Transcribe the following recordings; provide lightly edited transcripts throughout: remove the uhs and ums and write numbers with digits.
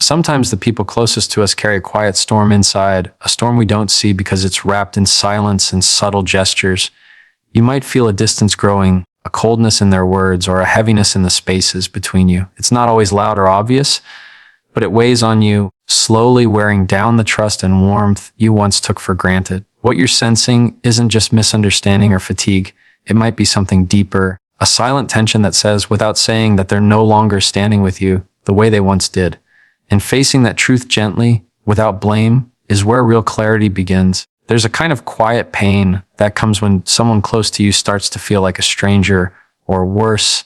Sometimes the people closest to us carry a quiet storm inside, a storm we don't see because it's wrapped in silence and subtle gestures. You might feel a distance growing, a coldness in their words, or a heaviness in the spaces between you. It's not always loud or obvious, but it weighs on you, slowly wearing down the trust and warmth you once took for granted. What you're sensing isn't just misunderstanding or fatigue. It might be something deeper, a silent tension that says, without saying, that they're no longer standing with you the way they once did. And facing that truth gently, without blame, is where real clarity begins. There's a kind of quiet pain that comes when someone close to you starts to feel like a stranger, or worse,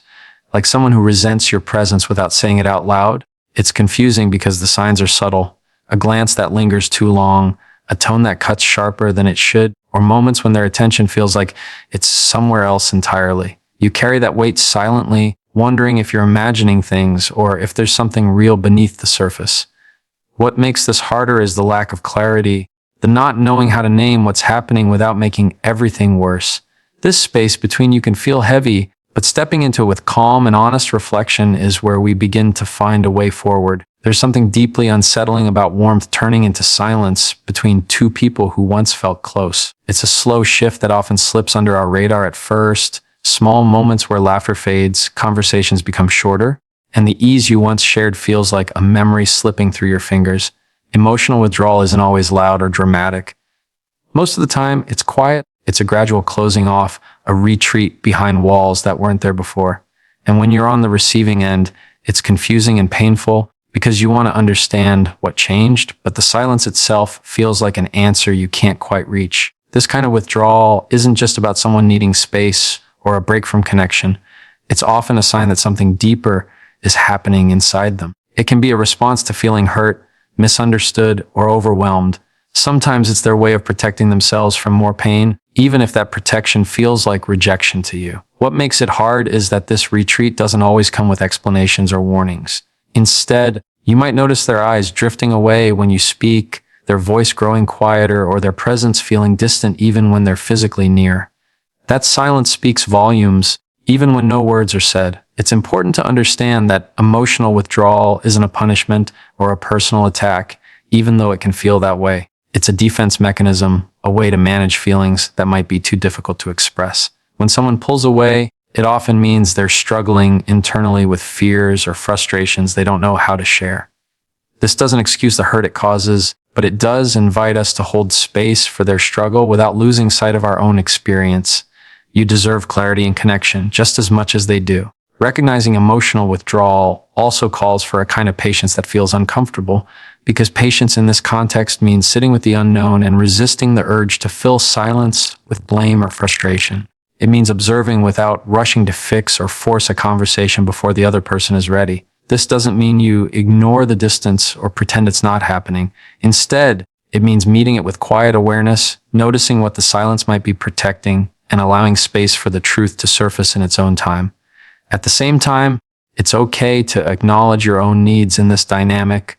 like someone who resents your presence without saying it out loud. It's confusing because the signs are subtle. A glance that lingers too long, a tone that cuts sharper than it should, or moments when their attention feels like it's somewhere else entirely. You carry that weight silently, wondering if you're imagining things or if there's something real beneath the surface. What makes this harder is the lack of clarity, the not knowing how to name what's happening without making everything worse. This space between you can feel heavy, but stepping into it with calm and honest reflection is where we begin to find a way forward. There's something deeply unsettling about warmth turning into silence between two people who once felt close. It's a slow shift that often slips under our radar at first, small moments where laughter fades, conversations become shorter, and the ease you once shared feels like a memory slipping through your fingers. Emotional withdrawal isn't always loud or dramatic. Most of the time, it's quiet. It's a gradual closing off, a retreat behind walls that weren't there before. And when you're on the receiving end, it's confusing and painful because you want to understand what changed, but the silence itself feels like an answer you can't quite reach. This kind of withdrawal isn't just about someone needing space or a break from connection. It's often a sign that something deeper is happening inside them. It can be a response to feeling hurt, misunderstood, or overwhelmed. Sometimes it's their way of protecting themselves from more pain, even if that protection feels like rejection to you. What makes it hard is that this retreat doesn't always come with explanations or warnings. Instead, you might notice their eyes drifting away when you speak, their voice growing quieter, or their presence feeling distant even when they're physically near. That silence speaks volumes, even when no words are said. It's important to understand that emotional withdrawal isn't a punishment or a personal attack, even though it can feel that way. It's a defense mechanism, a way to manage feelings that might be too difficult to express. When someone pulls away, it often means they're struggling internally with fears or frustrations they don't know how to share. This doesn't excuse the hurt it causes, but it does invite us to hold space for their struggle without losing sight of our own experience. You deserve clarity and connection just as much as they do. Recognizing emotional withdrawal also calls for a kind of patience that feels uncomfortable, because patience in this context means sitting with the unknown and resisting the urge to fill silence with blame or frustration. It means observing without rushing to fix or force a conversation before the other person is ready. This doesn't mean you ignore the distance or pretend it's not happening. Instead, it means meeting it with quiet awareness, noticing what the silence might be protecting, and allowing space for the truth to surface in its own time. At the same time, it's okay to acknowledge your own needs in this dynamic.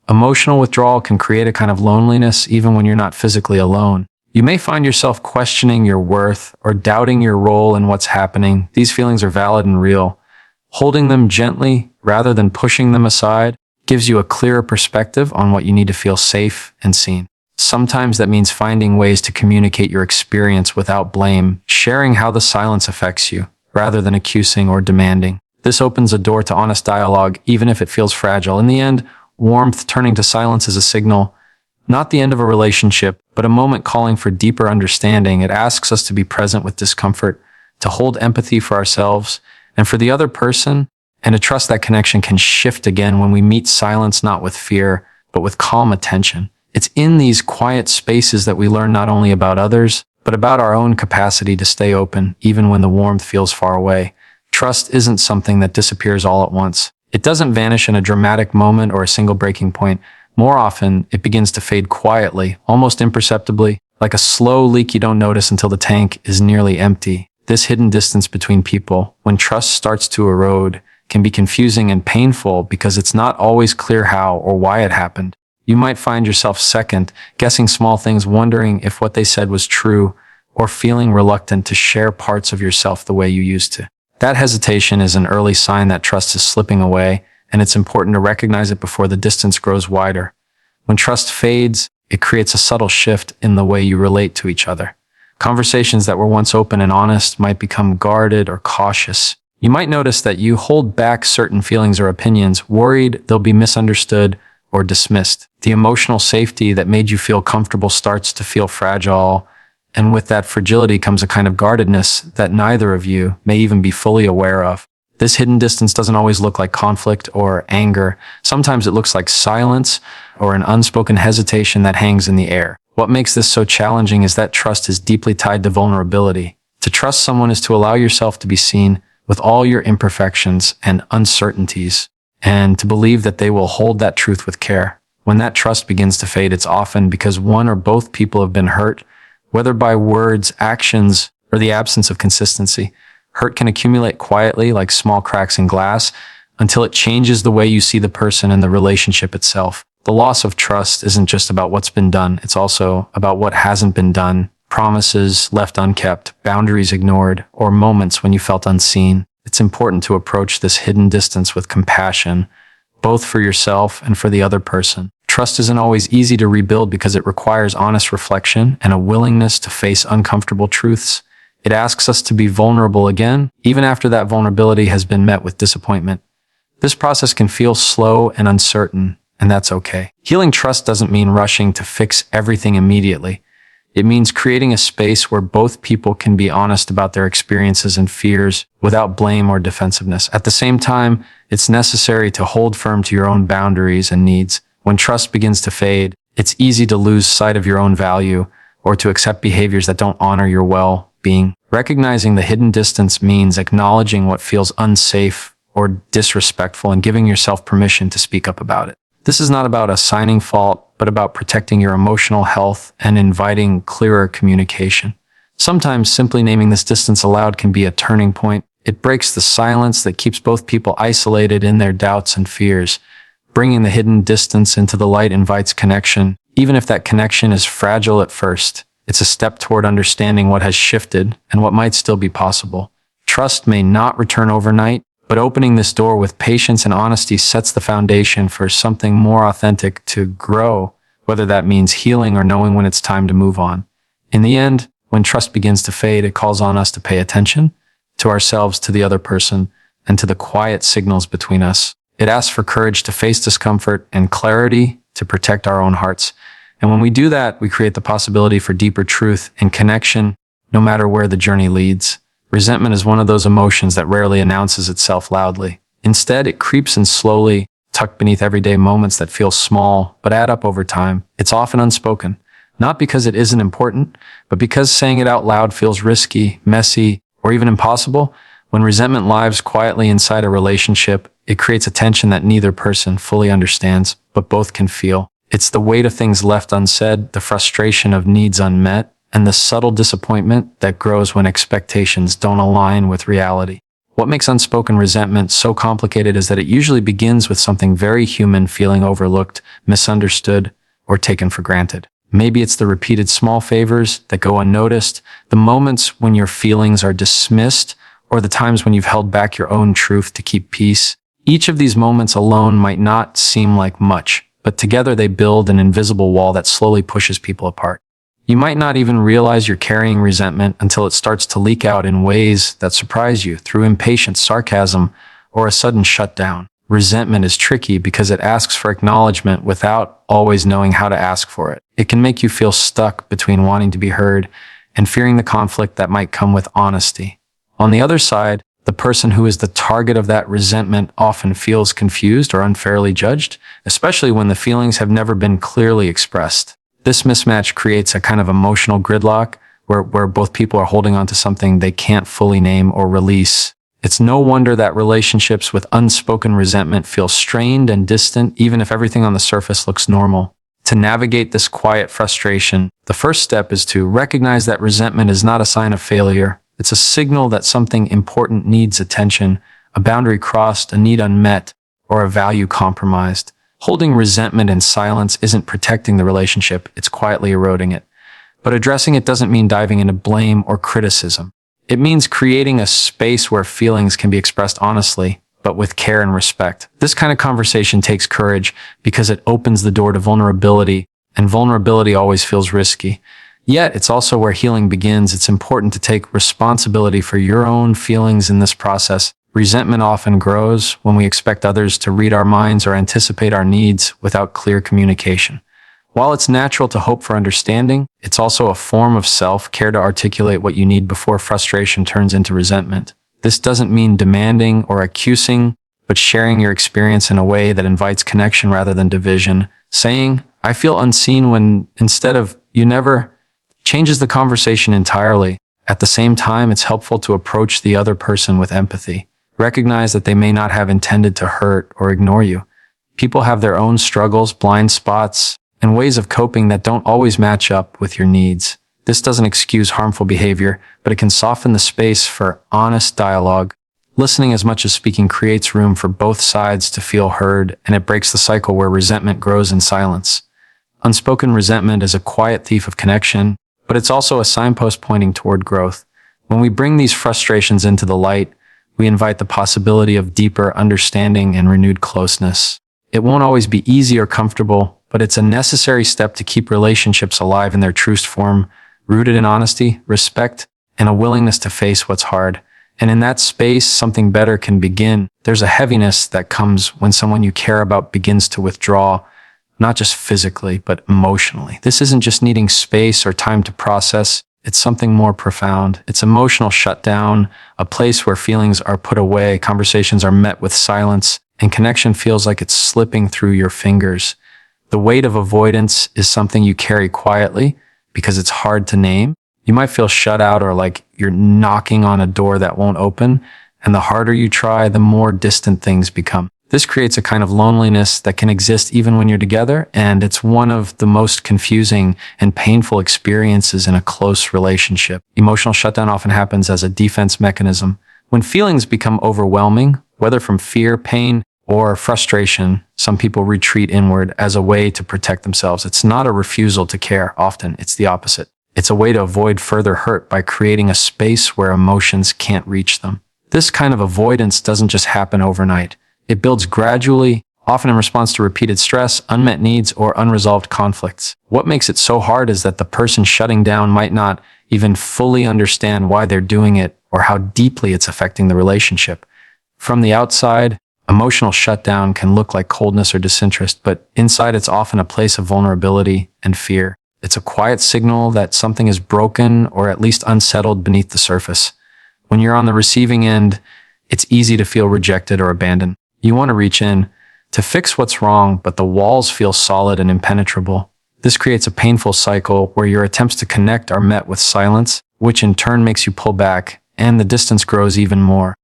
Emotional withdrawal can create a kind of loneliness even when you're not physically alone. You may find yourself questioning your worth or doubting your role in what's happening. These feelings are valid and real. Holding them gently rather than pushing them aside gives you a clearer perspective on what you need to feel safe and seen. Sometimes that means finding ways to communicate your experience without blame, sharing how the silence affects you, rather than accusing or demanding. This opens a door to honest dialogue, even if it feels fragile. In the end, warmth turning to silence is a signal, not the end of a relationship, but a moment calling for deeper understanding. It asks us to be present with discomfort, to hold empathy for ourselves and for the other person, and to trust that connection can shift again when we meet silence not with fear, but with calm attention. It's in these quiet spaces that we learn not only about others, but about our own capacity to stay open, even when the warmth feels far away. Trust isn't something that disappears all at once. It doesn't vanish in a dramatic moment or a single breaking point. More often, it begins to fade quietly, almost imperceptibly, like a slow leak you don't notice until the tank is nearly empty. This hidden distance between people, when trust starts to erode, can be confusing and painful because it's not always clear how or why it happened. You might find yourself second, guessing small things, wondering if what they said was true, or feeling reluctant to share parts of yourself the way you used to. That hesitation is an early sign that trust is slipping away, and it's important to recognize it before the distance grows wider. When trust fades, it creates a subtle shift in the way you relate to each other. Conversations that were once open and honest might become guarded or cautious. You might notice that you hold back certain feelings or opinions, worried they'll be misunderstood or dismissed. The emotional safety that made you feel comfortable starts to feel fragile, and with that fragility comes a kind of guardedness that neither of you may even be fully aware of. This hidden distance doesn't always look like conflict or anger. Sometimes it looks like silence or an unspoken hesitation that hangs in the air. What makes this so challenging is that trust is deeply tied to vulnerability. To trust someone is to allow yourself to be seen with all your imperfections and uncertainties, and to believe that they will hold that truth with care. When that trust begins to fade, it's often because one or both people have been hurt, whether by words, actions, or the absence of consistency. Hurt can accumulate quietly like small cracks in glass until it changes the way you see the person and the relationship itself. The loss of trust isn't just about what's been done, it's also about what hasn't been done. Promises left unkept, boundaries ignored, or moments when you felt unseen. It's important to approach this hidden distance with compassion, both for yourself and for the other person. Trust isn't always easy to rebuild because it requires honest reflection and a willingness to face uncomfortable truths. It asks us to be vulnerable again, even after that vulnerability has been met with disappointment. This process can feel slow and uncertain, and that's okay. Healing trust doesn't mean rushing to fix everything immediately. It means creating a space where both people can be honest about their experiences and fears without blame or defensiveness. At the same time, it's necessary to hold firm to your own boundaries and needs. When trust begins to fade, it's easy to lose sight of your own value or to accept behaviors that don't honor your well-being. Recognizing the hidden distance means acknowledging what feels unsafe or disrespectful and giving yourself permission to speak up about it. This is not about assigning fault, but about protecting your emotional health and inviting clearer communication. Sometimes simply naming this distance aloud can be a turning point. It breaks the silence that keeps both people isolated in their doubts and fears. Bringing the hidden distance into the light invites connection, even if that connection is fragile at first. It's a step toward understanding what has shifted and what might still be possible. Trust may not return overnight, but opening this door with patience and honesty sets the foundation for something more authentic to grow, whether that means healing or knowing when it's time to move on. In the end, when trust begins to fade, it calls on us to pay attention to ourselves, to the other person, and to the quiet signals between us. It asks for courage to face discomfort and clarity to protect our own hearts. And when we do that, we create the possibility for deeper truth and connection, no matter where the journey leads. Resentment is one of those emotions that rarely announces itself loudly. Instead, it creeps in slowly, tucked beneath everyday moments that feel small, but add up over time. It's often unspoken, not because it isn't important, but because saying it out loud feels risky, messy, or even impossible. When resentment lives quietly inside a relationship, it creates a tension that neither person fully understands, but both can feel. It's the weight of things left unsaid, the frustration of needs unmet, and the subtle disappointment that grows when expectations don't align with reality. What makes unspoken resentment so complicated is that it usually begins with something very human, feeling overlooked, misunderstood, or taken for granted. Maybe it's the repeated small favors that go unnoticed, the moments when your feelings are dismissed, or the times when you've held back your own truth to keep peace. Each of these moments alone might not seem like much, but together they build an invisible wall that slowly pushes people apart. You might not even realize you're carrying resentment until it starts to leak out in ways that surprise you, through impatience, sarcasm, or a sudden shutdown. Resentment is tricky because it asks for acknowledgement without always knowing how to ask for it. It can make you feel stuck between wanting to be heard and fearing the conflict that might come with honesty. On the other side, the person who is the target of that resentment often feels confused or unfairly judged, especially when the feelings have never been clearly expressed. This mismatch creates a kind of emotional gridlock where both people are holding on to something they can't fully name or release. It's no wonder that relationships with unspoken resentment feel strained and distant, even if everything on the surface looks normal. To navigate this quiet frustration, the first step is to recognize that resentment is not a sign of failure. It's a signal that something important needs attention, a boundary crossed, a need unmet, or a value compromised. Holding resentment in silence isn't protecting the relationship, it's quietly eroding it. But addressing it doesn't mean diving into blame or criticism. It means creating a space where feelings can be expressed honestly, but with care and respect. This kind of conversation takes courage because it opens the door to vulnerability, and vulnerability always feels risky. Yet, it's also where healing begins. It's important to take responsibility for your own feelings in this process. Resentment often grows when we expect others to read our minds or anticipate our needs without clear communication. While it's natural to hope for understanding, it's also a form of self-care to articulate what you need before frustration turns into resentment. This doesn't mean demanding or accusing, but sharing your experience in a way that invites connection rather than division. Saying, "I feel unseen," when instead of "you never," changes the conversation entirely. At the same time, it's helpful to approach the other person with empathy. Recognize that they may not have intended to hurt or ignore you. People have their own struggles, blind spots, and ways of coping that don't always match up with your needs. This doesn't excuse harmful behavior, but it can soften the space for honest dialogue. Listening as much as speaking creates room for both sides to feel heard, and it breaks the cycle where resentment grows in silence. Unspoken resentment is a quiet thief of connection, but it's also a signpost pointing toward growth. When we bring these frustrations into the light, we invite the possibility of deeper understanding and renewed closeness. It won't always be easy or comfortable, but it's a necessary step to keep relationships alive in their truest form, rooted in honesty, respect, and a willingness to face what's hard. And in that space, something better can begin. There's a heaviness that comes when someone you care about begins to withdraw, not just physically, but emotionally. This isn't just needing space or time to process. It's something more profound. It's emotional shutdown, a place where feelings are put away, conversations are met with silence, and connection feels like it's slipping through your fingers. The weight of avoidance is something you carry quietly because it's hard to name. You might feel shut out or like you're knocking on a door that won't open, and the harder you try, the more distant things become. This creates a kind of loneliness that can exist even when you're together, and it's one of the most confusing and painful experiences in a close relationship. Emotional shutdown often happens as a defense mechanism. When feelings become overwhelming, whether from fear, pain, or frustration, some people retreat inward as a way to protect themselves. It's not a refusal to care. Often, it's the opposite. It's a way to avoid further hurt by creating a space where emotions can't reach them. This kind of avoidance doesn't just happen overnight. It builds gradually, often in response to repeated stress, unmet needs, or unresolved conflicts. What makes it so hard is that the person shutting down might not even fully understand why they're doing it or how deeply it's affecting the relationship. From the outside, emotional shutdown can look like coldness or disinterest, but inside it's often a place of vulnerability and fear. It's a quiet signal that something is broken or at least unsettled beneath the surface. When you're on the receiving end, it's easy to feel rejected or abandoned. You want to reach in to fix what's wrong, but the walls feel solid and impenetrable. This creates a painful cycle where your attempts to connect are met with silence, which in turn makes you pull back, and the distance grows even more.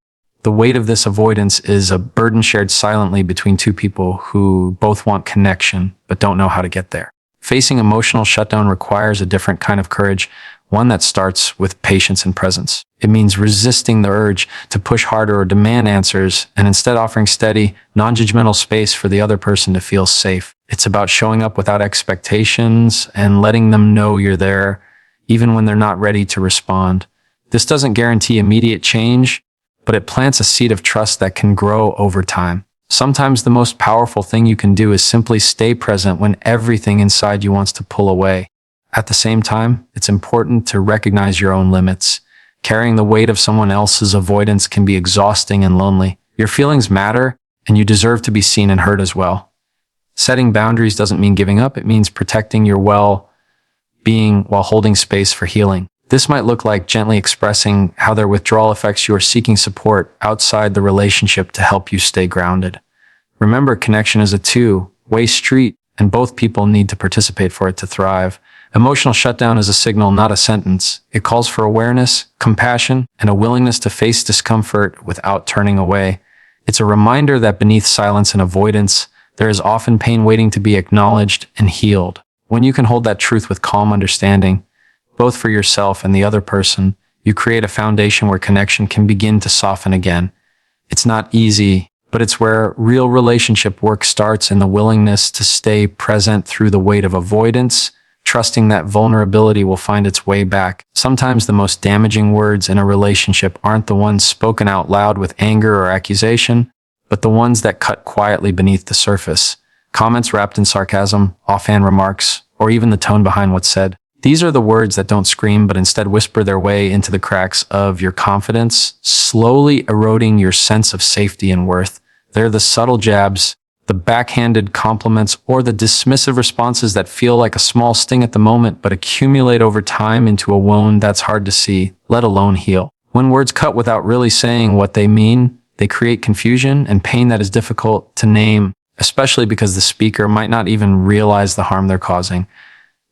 The weight of this avoidance is a burden shared silently between two people who both want connection, but don't know how to get there. Facing emotional shutdown requires a different kind of courage, one that starts with patience and presence. It means resisting the urge to push harder or demand answers, and instead offering steady, non-judgmental space for the other person to feel safe. It's about showing up without expectations and letting them know you're there, even when they're not ready to respond. This doesn't guarantee immediate change, but it plants a seed of trust that can grow over time. Sometimes the most powerful thing you can do is simply stay present when everything inside you wants to pull away. At the same time, it's important to recognize your own limits. Carrying the weight of someone else's avoidance can be exhausting and lonely. Your feelings matter, and you deserve to be seen and heard as well. Setting boundaries doesn't mean giving up. It means protecting your well-being while holding space for healing. This might look like gently expressing how their withdrawal affects you or seeking support outside the relationship to help you stay grounded. Remember, connection is a two-way street, and both people need to participate for it to thrive. Emotional shutdown is a signal, not a sentence. It calls for awareness, compassion, and a willingness to face discomfort without turning away. It's a reminder that beneath silence and avoidance, there is often pain waiting to be acknowledged and healed. When you can hold that truth with calm understanding, both for yourself and the other person, you create a foundation where connection can begin to soften again. It's not easy, but it's where real relationship work starts, in the willingness to stay present through the weight of avoidance, trusting that vulnerability will find its way back. Sometimes the most damaging words in a relationship aren't the ones spoken out loud with anger or accusation, but the ones that cut quietly beneath the surface. Comments wrapped in sarcasm, offhand remarks, or even the tone behind what's said. These are the words that don't scream, but instead whisper their way into the cracks of your confidence, slowly eroding your sense of safety and worth. They're the subtle jabs, the backhanded compliments, or the dismissive responses that feel like a small sting at the moment, but accumulate over time into a wound that's hard to see, let alone heal. When words cut without really saying what they mean, they create confusion and pain that is difficult to name, especially because the speaker might not even realize the harm they're causing.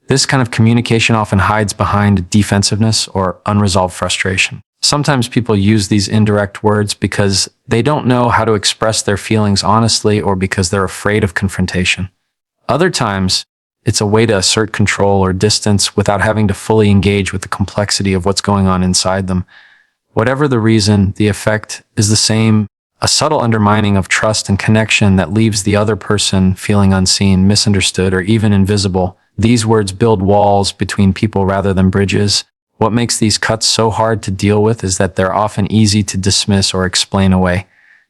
This kind of communication often hides behind defensiveness or unresolved frustration. Sometimes people use these indirect words because they don't know how to express their feelings honestly or because they're afraid of confrontation. Other times, it's a way to assert control or distance without having to fully engage with the complexity of what's going on inside them. Whatever the reason, the effect is the same, a subtle undermining of trust and connection that leaves the other person feeling unseen, misunderstood, or even invisible. These words build walls between people rather than bridges. What makes these cuts so hard to deal with is that they're often easy to dismiss or explain away.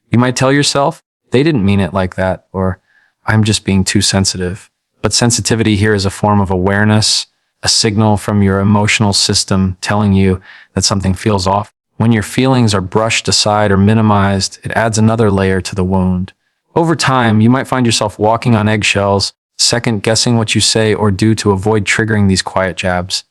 You might tell yourself, they didn't mean it like that, or I'm just being too sensitive. But sensitivity here is a form of awareness, a signal from your emotional system telling you that something feels off. When your feelings are brushed aside or minimized, it adds another layer to the wound. Over time, you might find yourself walking on eggshells, second-guessing what you say or do to avoid triggering these quiet jabs.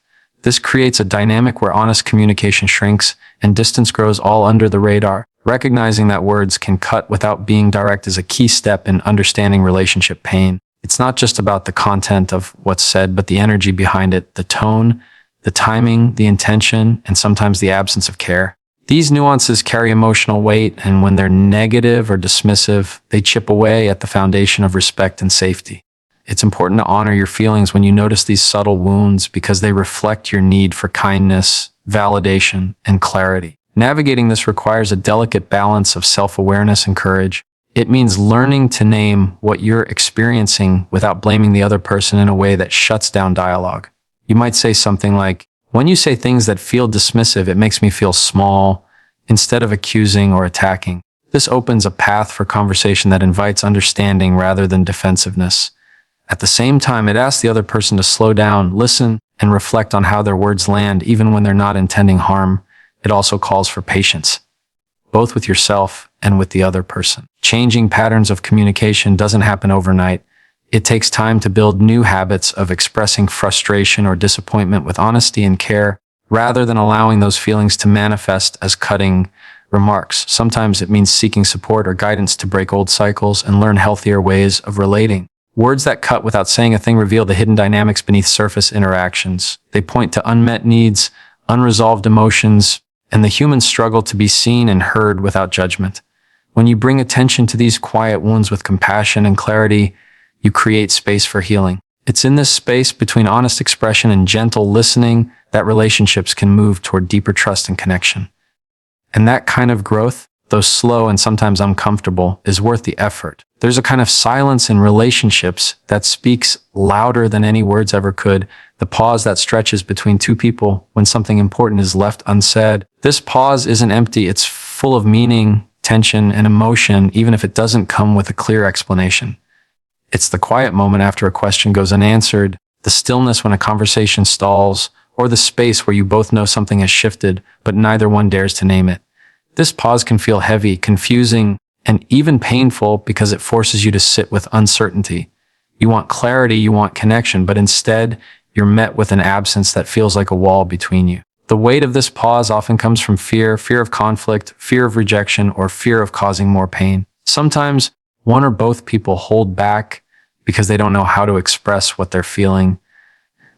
This creates a dynamic where honest communication shrinks and distance grows all under the radar. Recognizing that words can cut without being direct is a key step in understanding relationship pain. It's not just about the content of what's said, but the energy behind it, the tone, the timing, the intention, and sometimes the absence of care. These nuances carry emotional weight, and when they're negative or dismissive, they chip away at the foundation of respect and safety. It's important to honor your feelings when you notice these subtle wounds because they reflect your need for kindness, validation, and clarity. Navigating this requires a delicate balance of self-awareness and courage. It means learning to name what you're experiencing without blaming the other person in a way that shuts down dialogue. You might say something like, "When you say things that feel dismissive, it makes me feel small," instead of accusing or attacking. This opens a path for conversation that invites understanding rather than defensiveness. At the same time, it asks the other person to slow down, listen, and reflect on how their words land, even when they're not intending harm. It also calls for patience, both with yourself and with the other person. Changing patterns of communication doesn't happen overnight. It takes time to build new habits of expressing frustration or disappointment with honesty and care, rather than allowing those feelings to manifest as cutting remarks. Sometimes it means seeking support or guidance to break old cycles and learn healthier ways of relating. Words that cut without saying a thing reveal the hidden dynamics beneath surface interactions. They point to unmet needs, unresolved emotions, and the human struggle to be seen and heard without judgment. When you bring attention to these quiet wounds with compassion and clarity, you create space for healing. It's in this space between honest expression and gentle listening that relationships can move toward deeper trust and connection. And that kind of growth, though slow and sometimes uncomfortable, is worth the effort. There's a kind of silence in relationships that speaks louder than any words ever could, the pause that stretches between two people when something important is left unsaid. This pause isn't empty, it's full of meaning, tension, and emotion, even if it doesn't come with a clear explanation. It's the quiet moment after a question goes unanswered, the stillness when a conversation stalls, or the space where you both know something has shifted, but neither one dares to name it. This pause can feel heavy, confusing, and even painful because it forces you to sit with uncertainty. You want clarity, you want connection, but instead, you're met with an absence that feels like a wall between you. The weight of this pause often comes from fear of conflict, fear of rejection, or fear of causing more pain. Sometimes, one or both people hold back because they don't know how to express what they're feeling,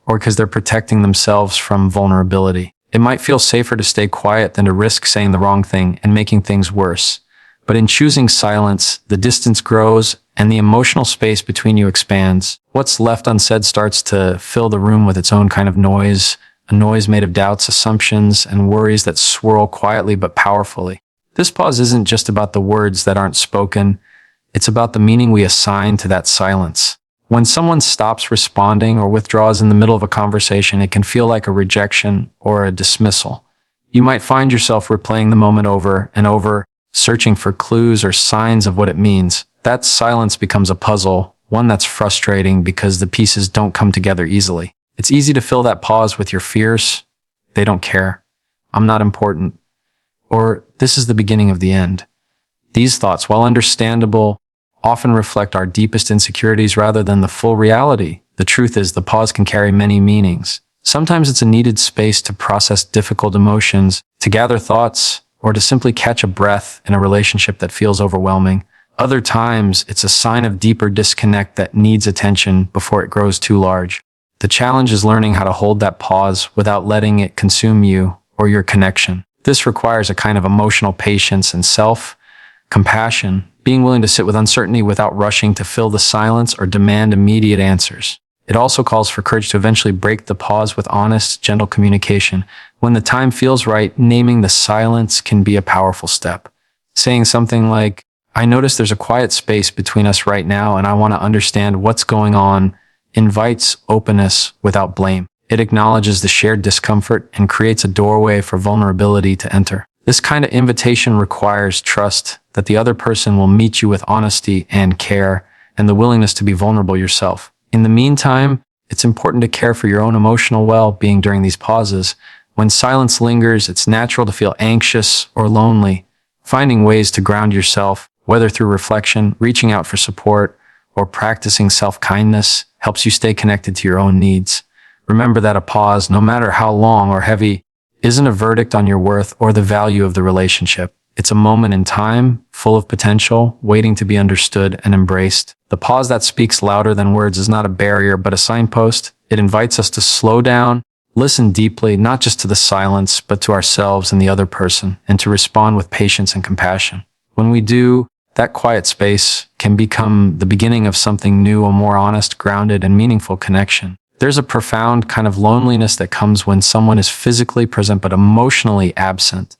or because they're protecting themselves from vulnerability. It might feel safer to stay quiet than to risk saying the wrong thing and making things worse. But in choosing silence, the distance grows and the emotional space between you expands. What's left unsaid starts to fill the room with its own kind of noise, a noise made of doubts, assumptions, and worries that swirl quietly but powerfully. This pause isn't just about the words that aren't spoken, it's about the meaning we assign to that silence. When someone stops responding or withdraws in the middle of a conversation, it can feel like a rejection or a dismissal. You might find yourself replaying the moment over and over, searching for clues or signs of what it means. That silence becomes a puzzle, one that's frustrating because the pieces don't come together easily. It's easy to fill that pause with your fears. They don't care. I'm not important. Or this is the beginning of the end. These thoughts, while understandable, often reflect our deepest insecurities rather than the full reality. The truth is, the pause can carry many meanings. Sometimes it's a needed space to process difficult emotions, to gather thoughts, or to simply catch a breath in a relationship that feels overwhelming. Other times, it's a sign of deeper disconnect that needs attention before it grows too large. The challenge is learning how to hold that pause without letting it consume you or your connection. This requires a kind of emotional patience and self-compassion, being willing to sit with uncertainty without rushing to fill the silence or demand immediate answers. It also calls for courage to eventually break the pause with honest, gentle communication. When the time feels right, naming the silence can be a powerful step. Saying something like, "I notice there's a quiet space between us right now, and I want to understand what's going on," invites openness without blame. It acknowledges the shared discomfort and creates a doorway for vulnerability to enter. This kind of invitation requires trust that the other person will meet you with honesty and care, and the willingness to be vulnerable yourself. In the meantime, it's important to care for your own emotional well-being during these pauses. When silence lingers, it's natural to feel anxious or lonely. Finding ways to ground yourself, whether through reflection, reaching out for support, or practicing self-kindness, helps you stay connected to your own needs. Remember that a pause, no matter how long or heavy, isn't a verdict on your worth or the value of the relationship. It's a moment in time, full of potential, waiting to be understood and embraced. The pause that speaks louder than words is not a barrier, but a signpost. It invites us to slow down, listen deeply, not just to the silence, but to ourselves and the other person, and to respond with patience and compassion. When we do, that quiet space can become the beginning of something new, a more honest, grounded, and meaningful connection. There's a profound kind of loneliness that comes when someone is physically present but emotionally absent.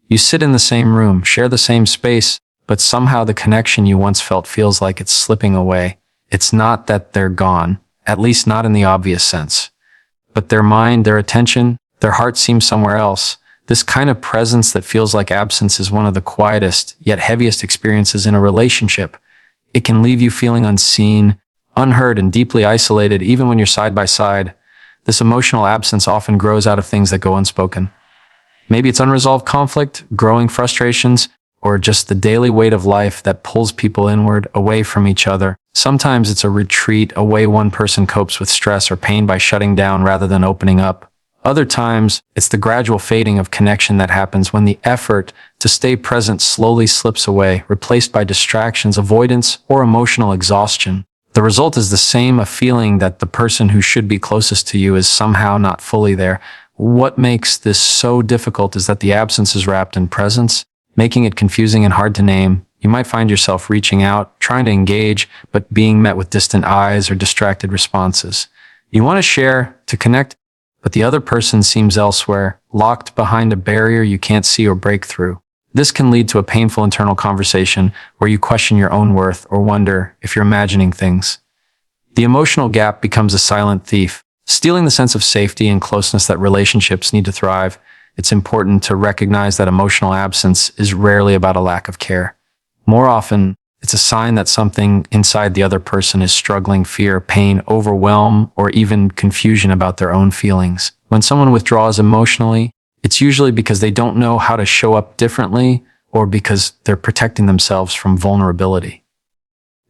You sit in the same room, share the same space, but somehow the connection you once felt feels like it's slipping away. It's not that they're gone, at least not in the obvious sense, but their mind, their attention, their heart seems somewhere else. This kind of presence that feels like absence is one of the quietest, yet heaviest experiences in a relationship. It can leave you feeling unseen, unheard, and deeply isolated, even when you're side by side. This emotional absence often grows out of things that go unspoken. Maybe it's unresolved conflict, growing frustrations, or just the daily weight of life that pulls people inward, away from each other. Sometimes it's a retreat, a way one person copes with stress or pain by shutting down rather than opening up. Other times, it's the gradual fading of connection that happens when the effort to stay present slowly slips away, replaced by distractions, avoidance, or emotional exhaustion. The result is the same, a feeling that the person who should be closest to you is somehow not fully there. What makes this so difficult is that the absence is wrapped in presence, making it confusing and hard to name. You might find yourself reaching out, trying to engage, but being met with distant eyes or distracted responses. You want to share, to connect, but the other person seems elsewhere, locked behind a barrier you can't see or break through. This can lead to a painful internal conversation where you question your own worth or wonder if you're imagining things. The emotional gap becomes a silent thief, stealing the sense of safety and closeness that relationships need to thrive. It's important to recognize that emotional absence is rarely about a lack of care. More often, it's a sign that something inside the other person is struggling, fear, pain, overwhelm, or even confusion about their own feelings. When someone withdraws emotionally, it's usually because they don't know how to show up differently or because they're protecting themselves from vulnerability.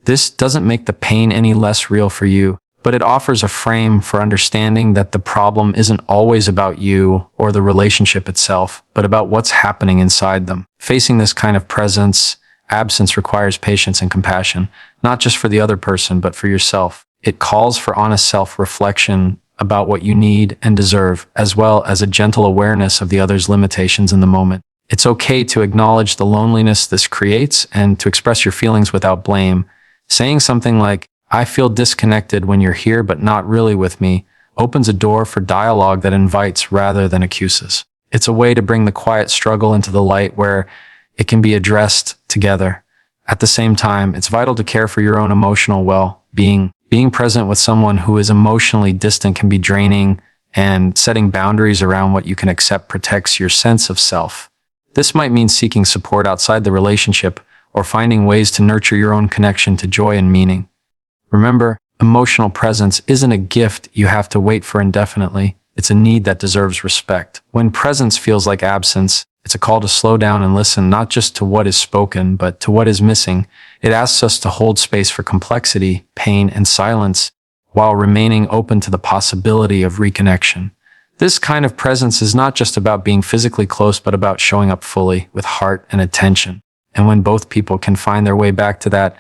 This doesn't make the pain any less real for you, but it offers a frame for understanding that the problem isn't always about you or the relationship itself, but about what's happening inside them. Facing this kind of absence requires patience and compassion, not just for the other person, but for yourself. It calls for honest self-reflection about what you need and deserve, as well as a gentle awareness of the other's limitations in the moment. It's okay to acknowledge the loneliness this creates and to express your feelings without blame. Saying something like, "I feel disconnected when you're here, but not really with me," opens a door for dialogue that invites rather than accuses. It's a way to bring the quiet struggle into the light where it can be addressed together. At the same time, it's vital to care for your own emotional well-being. Being present with someone who is emotionally distant can be draining, and setting boundaries around what you can accept protects your sense of self. This might mean seeking support outside the relationship or finding ways to nurture your own connection to joy and meaning. Remember, emotional presence isn't a gift you have to wait for indefinitely. It's a need that deserves respect. When presence feels like absence, it's a call to slow down and listen not just to what is spoken, but to what is missing. It asks us to hold space for complexity, pain, and silence while remaining open to the possibility of reconnection. This kind of presence is not just about being physically close, but about showing up fully with heart and attention. And when both people can find their way back to that,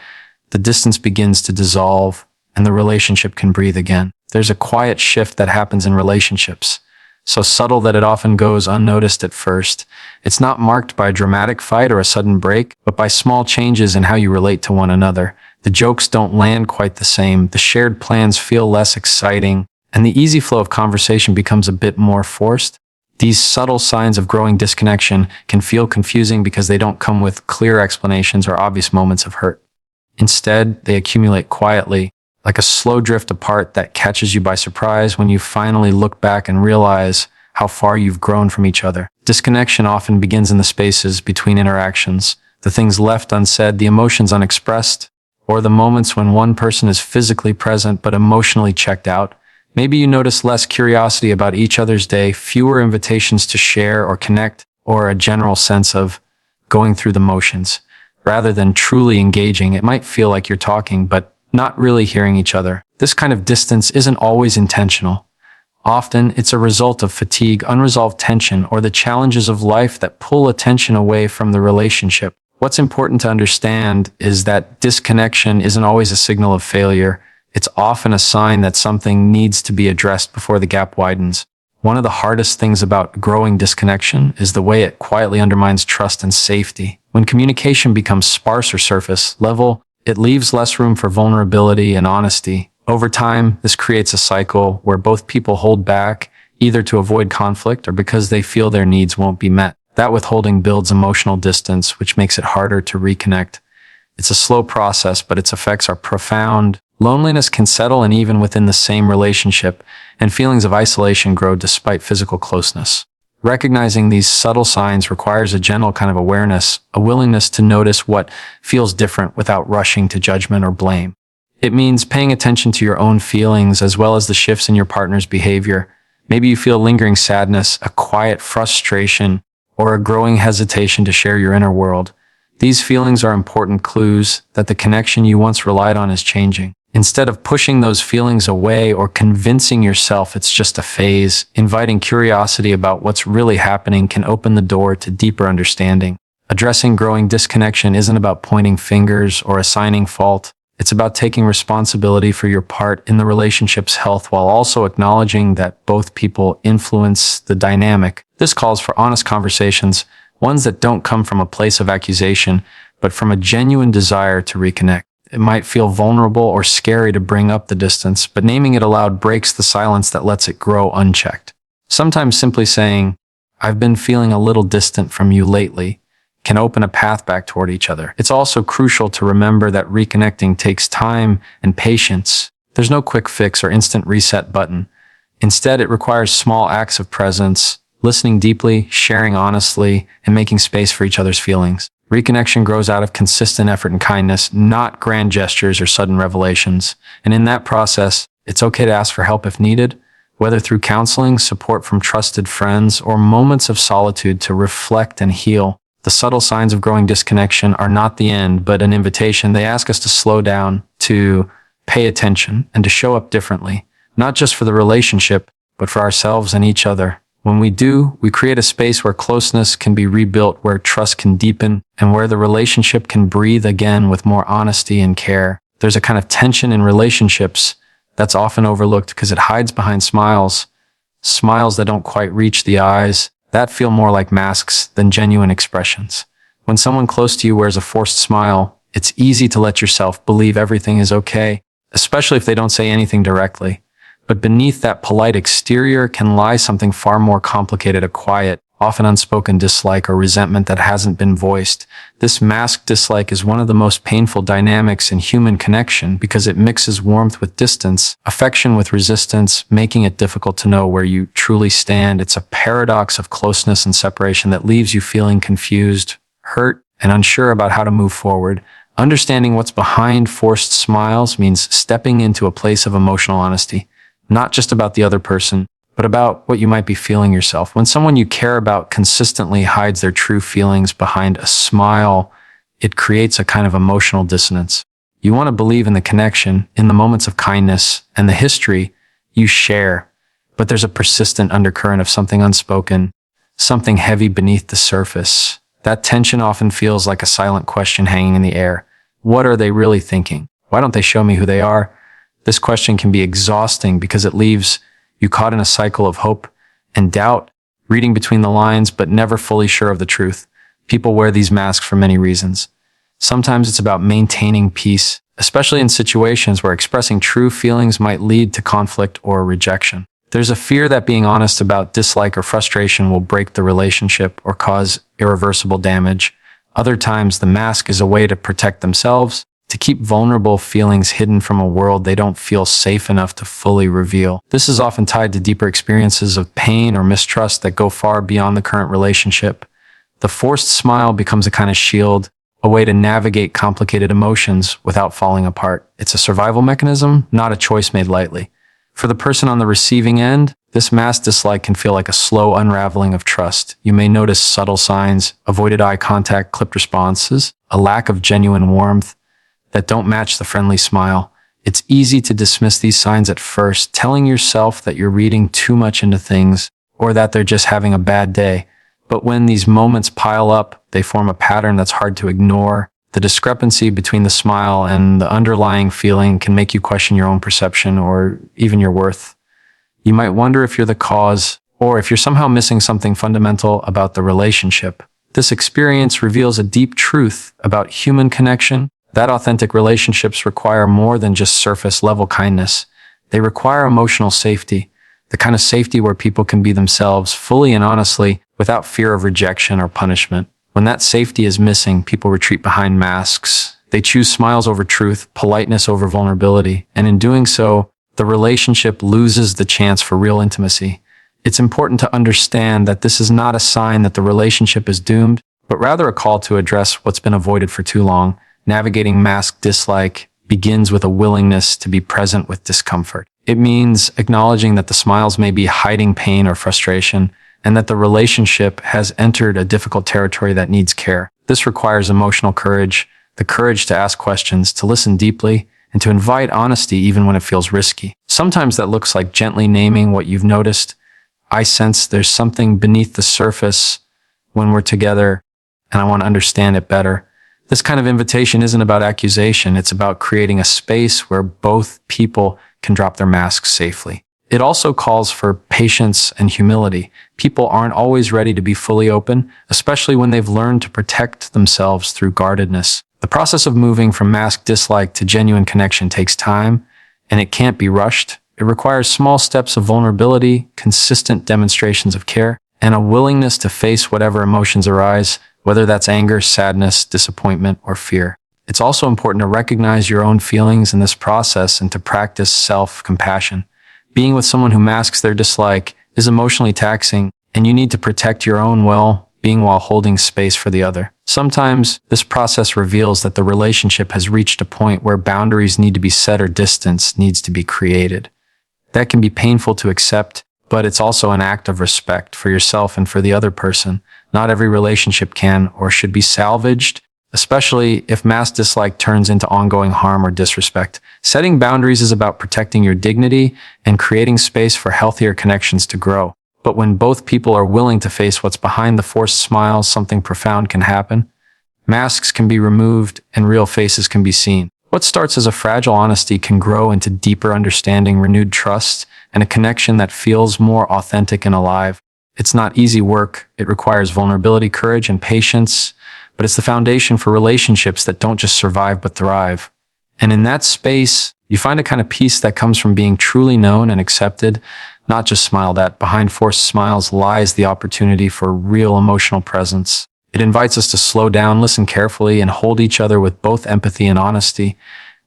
the distance begins to dissolve and the relationship can breathe again. There's a quiet shift that happens in relationships, so subtle that it often goes unnoticed at first. It's not marked by a dramatic fight or a sudden break, but by small changes in how you relate to one another. The jokes don't land quite the same, the shared plans feel less exciting, and the easy flow of conversation becomes a bit more forced. These subtle signs of growing disconnection can feel confusing because they don't come with clear explanations or obvious moments of hurt. Instead, they accumulate quietly, like a slow drift apart that catches you by surprise when you finally look back and realize how far you've grown from each other. Disconnection often begins in the spaces between interactions, the things left unsaid, the emotions unexpressed, or the moments when one person is physically present but emotionally checked out. Maybe you notice less curiosity about each other's day, fewer invitations to share or connect, or a general sense of going through the motions. Rather than truly engaging, it might feel like you're talking, but not really hearing each other. This kind of distance isn't always intentional. Often, it's a result of fatigue, unresolved tension, or the challenges of life that pull attention away from the relationship. What's important to understand is that disconnection isn't always a signal of failure. It's often a sign that something needs to be addressed before the gap widens. One of the hardest things about growing disconnection is the way it quietly undermines trust and safety. When communication becomes sparse or surface level, it leaves less room for vulnerability and honesty. Over time, this creates a cycle where both people hold back, either to avoid conflict or because they feel their needs won't be met. That withholding builds emotional distance, which makes it harder to reconnect. It's a slow process, but its effects are profound. Loneliness can settle in even within the same relationship, and feelings of isolation grow despite physical closeness. Recognizing these subtle signs requires a gentle kind of awareness, a willingness to notice what feels different without rushing to judgment or blame. It means paying attention to your own feelings as well as the shifts in your partner's behavior. Maybe you feel lingering sadness, a quiet frustration, or a growing hesitation to share your inner world. These feelings are important clues that the connection you once relied on is changing. Instead of pushing those feelings away or convincing yourself it's just a phase, inviting curiosity about what's really happening can open the door to deeper understanding. Addressing growing disconnection isn't about pointing fingers or assigning fault. It's about taking responsibility for your part in the relationship's health while also acknowledging that both people influence the dynamic. This calls for honest conversations, ones that don't come from a place of accusation, but from a genuine desire to reconnect. It might feel vulnerable or scary to bring up the distance, but naming it aloud breaks the silence that lets it grow unchecked. Sometimes simply saying, "I've been feeling a little distant from you lately," can open a path back toward each other. It's also crucial to remember that reconnecting takes time and patience. There's no quick fix or instant reset button. Instead, it requires small acts of presence, listening deeply, sharing honestly, and making space for each other's feelings. Reconnection grows out of consistent effort and kindness, not grand gestures or sudden revelations. And in that process, it's okay to ask for help if needed, whether through counseling, support from trusted friends, or moments of solitude to reflect and heal. The subtle signs of growing disconnection are not the end, but an invitation. They ask us to slow down, to pay attention, and to show up differently, not just for the relationship, but for ourselves and each other. When we do, we create a space where closeness can be rebuilt, where trust can deepen, and where the relationship can breathe again with more honesty and care. There's a kind of tension in relationships that's often overlooked because it hides behind smiles that don't quite reach the eyes, that feel more like masks than genuine expressions. When someone close to you wears a forced smile, it's easy to let yourself believe everything is okay, especially if they don't say anything directly. But beneath that polite exterior can lie something far more complicated, a quiet, often unspoken dislike or resentment that hasn't been voiced. This masked dislike is one of the most painful dynamics in human connection because it mixes warmth with distance, affection with resistance, making it difficult to know where you truly stand. It's a paradox of closeness and separation that leaves you feeling confused, hurt, and unsure about how to move forward. Understanding what's behind forced smiles means stepping into a place of emotional honesty, not just about the other person, but about what you might be feeling yourself. When someone you care about consistently hides their true feelings behind a smile, it creates a kind of emotional dissonance. You want to believe in the connection, in the moments of kindness, and the history you share, but there's a persistent undercurrent of something unspoken, something heavy beneath the surface. That tension often feels like a silent question hanging in the air. What are they really thinking? Why don't they show me who they are? This question can be exhausting because it leaves you caught in a cycle of hope and doubt, reading between the lines but never fully sure of the truth. People wear these masks for many reasons. Sometimes it's about maintaining peace, especially in situations where expressing true feelings might lead to conflict or rejection. There's a fear that being honest about dislike or frustration will break the relationship or cause irreversible damage. Other times, the mask is a way to protect themselves, to keep vulnerable feelings hidden from a world they don't feel safe enough to fully reveal. This is often tied to deeper experiences of pain or mistrust that go far beyond the current relationship. The forced smile becomes a kind of shield, a way to navigate complicated emotions without falling apart. It's a survival mechanism, not a choice made lightly. For the person on the receiving end, this masked dislike can feel like a slow unraveling of trust. You may notice subtle signs, avoided eye contact, clipped responses, a lack of genuine warmth that don't match the friendly smile. It's easy to dismiss these signs at first, telling yourself that you're reading too much into things or that they're just having a bad day. But when these moments pile up, they form a pattern that's hard to ignore. The discrepancy between the smile and the underlying feeling can make you question your own perception or even your worth. You might wonder if you're the cause or if you're somehow missing something fundamental about the relationship. This experience reveals a deep truth about human connection, that authentic relationships require more than just surface-level kindness. They require emotional safety, the kind of safety where people can be themselves fully and honestly without fear of rejection or punishment. When that safety is missing, people retreat behind masks. They choose smiles over truth, politeness over vulnerability, and in doing so, the relationship loses the chance for real intimacy. It's important to understand that this is not a sign that the relationship is doomed, but rather a call to address what's been avoided for too long. Navigating masked dislike begins with a willingness to be present with discomfort. It means acknowledging that the smiles may be hiding pain or frustration, and that the relationship has entered a difficult territory that needs care. This requires emotional courage, the courage to ask questions, to listen deeply, and to invite honesty even when it feels risky. Sometimes that looks like gently naming what you've noticed. I sense there's something beneath the surface when we're together, and I want to understand it better. This kind of invitation isn't about accusation. It's about creating a space where both people can drop their masks safely. It also calls for patience and humility. People aren't always ready to be fully open, especially when they've learned to protect themselves through guardedness. The process of moving from masked dislike to genuine connection takes time, and it can't be rushed. It requires small steps of vulnerability, consistent demonstrations of care, and a willingness to face whatever emotions arise, whether that's anger, sadness, disappointment, or fear. It's also important to recognize your own feelings in this process and to practice self-compassion. Being with someone who masks their dislike is emotionally taxing, and you need to protect your own well-being while holding space for the other. Sometimes, this process reveals that the relationship has reached a point where boundaries need to be set or distance needs to be created. That can be painful to accept, but it's also an act of respect for yourself and for the other person. Not every relationship can or should be salvaged, especially if mass dislike turns into ongoing harm or disrespect. Setting boundaries is about protecting your dignity and creating space for healthier connections to grow. But when both people are willing to face what's behind the forced smiles, something profound can happen. Masks can be removed and real faces can be seen. What starts as a fragile honesty can grow into deeper understanding, renewed trust, and a connection that feels more authentic and alive. It's not easy work. It requires vulnerability, courage, and patience, but it's the foundation for relationships that don't just survive but thrive. And in that space, You find a kind of peace that comes from being truly known and accepted, not just smiled at. Behind forced smiles lies the opportunity for real emotional presence. It invites us to slow down, listen carefully, and hold each other with both empathy and honesty.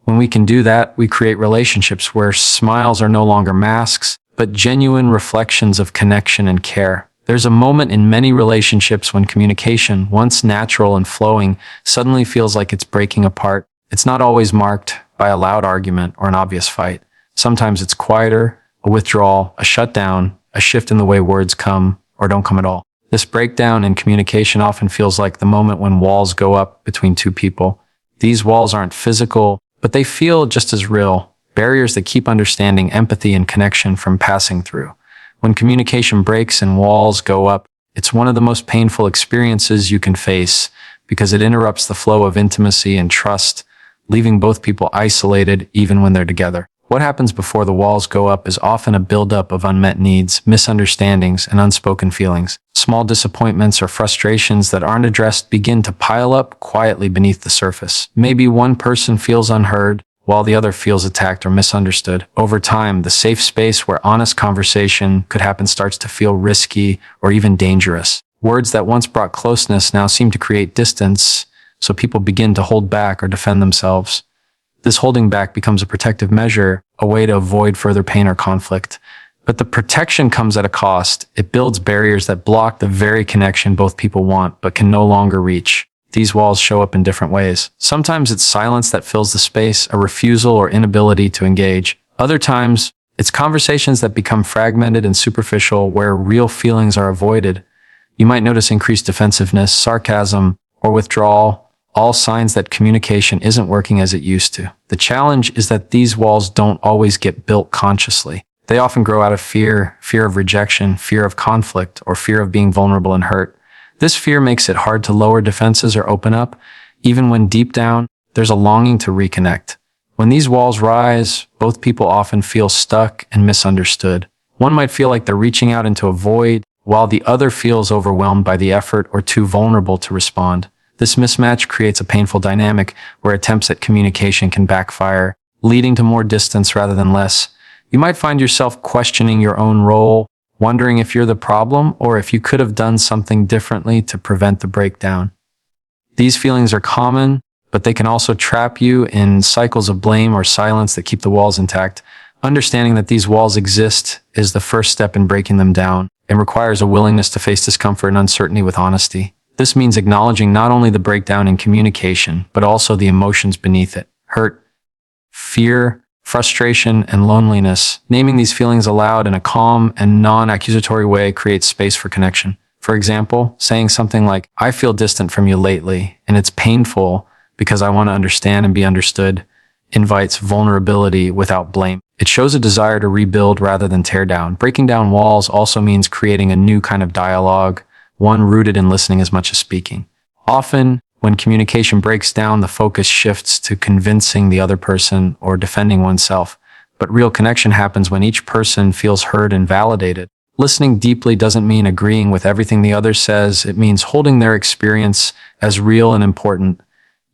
When we can do that, we create relationships where smiles are no longer masks, but genuine reflections of connection and care. There's a moment in many relationships when communication, once natural and flowing, suddenly feels like it's breaking apart. It's not always marked by a loud argument or an obvious fight. Sometimes it's quieter, a withdrawal, a shutdown, a shift in the way words come or don't come at all. This breakdown in communication often feels like the moment when walls go up between two people. These walls aren't physical, but they feel just as real, barriers that keep understanding, empathy, and connection from passing through. When communication breaks and walls go up, it's one of the most painful experiences you can face because it interrupts the flow of intimacy and trust, leaving both people isolated even when they're together. What happens before the walls go up is often a buildup of unmet needs, misunderstandings, and unspoken feelings. Small disappointments or frustrations that aren't addressed begin to pile up quietly beneath the surface. Maybe one person feels unheard, while the other feels attacked or misunderstood. Over time, the safe space where honest conversation could happen starts to feel risky or even dangerous. Words that once brought closeness now seem to create distance, so people begin to hold back or defend themselves. This holding back becomes a protective measure, a way to avoid further pain or conflict. But the protection comes at a cost. It builds barriers that block the very connection both people want but can no longer reach. These walls show up in different ways. Sometimes it's silence that fills the space, a refusal or inability to engage. Other times, it's conversations that become fragmented and superficial where real feelings are avoided. You might notice increased defensiveness, sarcasm, or withdrawal, all signs that communication isn't working as it used to. The challenge is that these walls don't always get built consciously. They often grow out of fear of rejection, fear of conflict, or fear of being vulnerable and hurt. This fear makes it hard to lower defenses or open up, even when deep down, there's a longing to reconnect. When these walls rise, both people often feel stuck and misunderstood. One might feel like they're reaching out into a void, while the other feels overwhelmed by the effort or too vulnerable to respond. This mismatch creates a painful dynamic where attempts at communication can backfire, leading to more distance rather than less. You might find yourself questioning your own role, wondering if you're the problem or if you could have done something differently to prevent the breakdown. These feelings are common, but they can also trap you in cycles of blame or silence that keep the walls intact. Understanding that these walls exist is the first step in breaking them down. It requires a willingness to face discomfort and uncertainty with honesty. This means acknowledging not only the breakdown in communication, but also the emotions beneath it: hurt, fear, frustration, and loneliness. Naming these feelings aloud in a calm and non-accusatory way creates space for connection. For example, saying something like, "I feel distant from you lately, and it's painful because I want to understand and be understood," invites vulnerability without blame. It shows a desire to rebuild rather than tear down. Breaking down walls also means creating a new kind of dialogue, one rooted in listening as much as speaking. Often, when communication breaks down, the focus shifts to convincing the other person or defending oneself. But real connection happens when each person feels heard and validated. Listening deeply doesn't mean agreeing with everything the other says. It means holding their experience as real and important,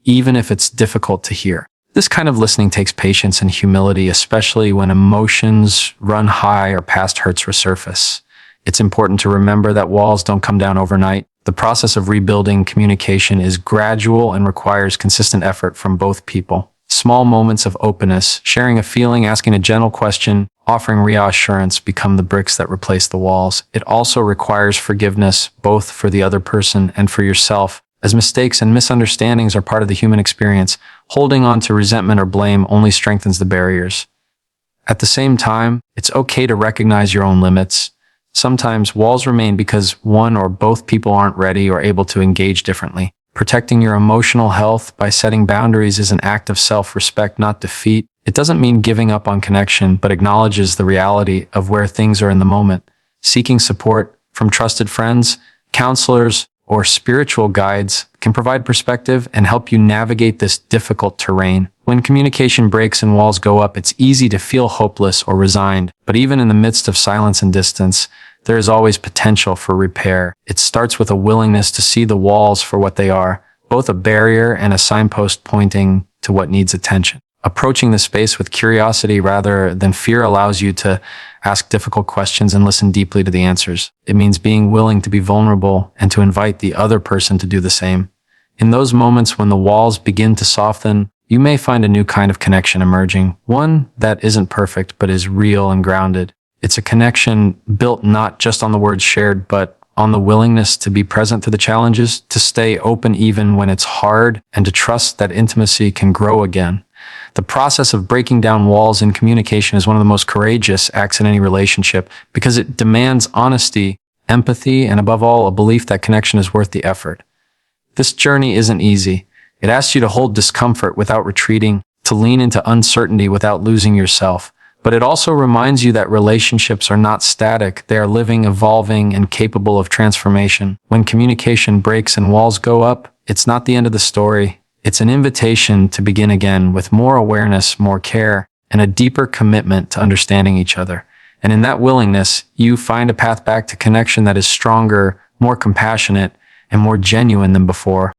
even if it's difficult to hear. This kind of listening takes patience and humility, especially when emotions run high or past hurts resurface. It's important to remember that walls don't come down overnight. The process of rebuilding communication is gradual and requires consistent effort from both people. Small moments of openness, sharing a feeling, asking a gentle question, offering reassurance become the bricks that replace the walls. It also requires forgiveness, both for the other person and for yourself, as mistakes and misunderstandings are part of the human experience. Holding on to resentment or blame only strengthens the barriers. At the same time, it's okay to recognize your own limits. Sometimes walls remain because one or both people aren't ready or able to engage differently. Protecting your emotional health by setting boundaries is an act of self-respect, not defeat. It doesn't mean giving up on connection, but acknowledges the reality of where things are in the moment. Seeking support from trusted friends, counselors, or spiritual guides can provide perspective and help you navigate this difficult terrain. When communication breaks and walls go up, it's easy to feel hopeless or resigned. But even in the midst of silence and distance, there is always potential for repair. It starts with a willingness to see the walls for what they are, both a barrier and a signpost pointing to what needs attention. Approaching the space with curiosity rather than fear allows you to ask difficult questions and listen deeply to the answers. It means being willing to be vulnerable and to invite the other person to do the same. In those moments when the walls begin to soften, you may find a new kind of connection emerging, one that isn't perfect but is real and grounded. It's a connection built not just on the words shared, but on the willingness to be present to the challenges, to stay open even when it's hard, and to trust that intimacy can grow again. The process of breaking down walls in communication is one of the most courageous acts in any relationship because it demands honesty, empathy, and above all, a belief that connection is worth the effort. This journey isn't easy. It asks you to hold discomfort without retreating, to lean into uncertainty without losing yourself. But it also reminds you that relationships are not static. They are living, evolving, and capable of transformation. When communication breaks and walls go up, it's not the end of the story. It's an invitation to begin again with more awareness, more care, and a deeper commitment to understanding each other. And in that willingness, you find a path back to connection that is stronger, more compassionate, and more genuine than before.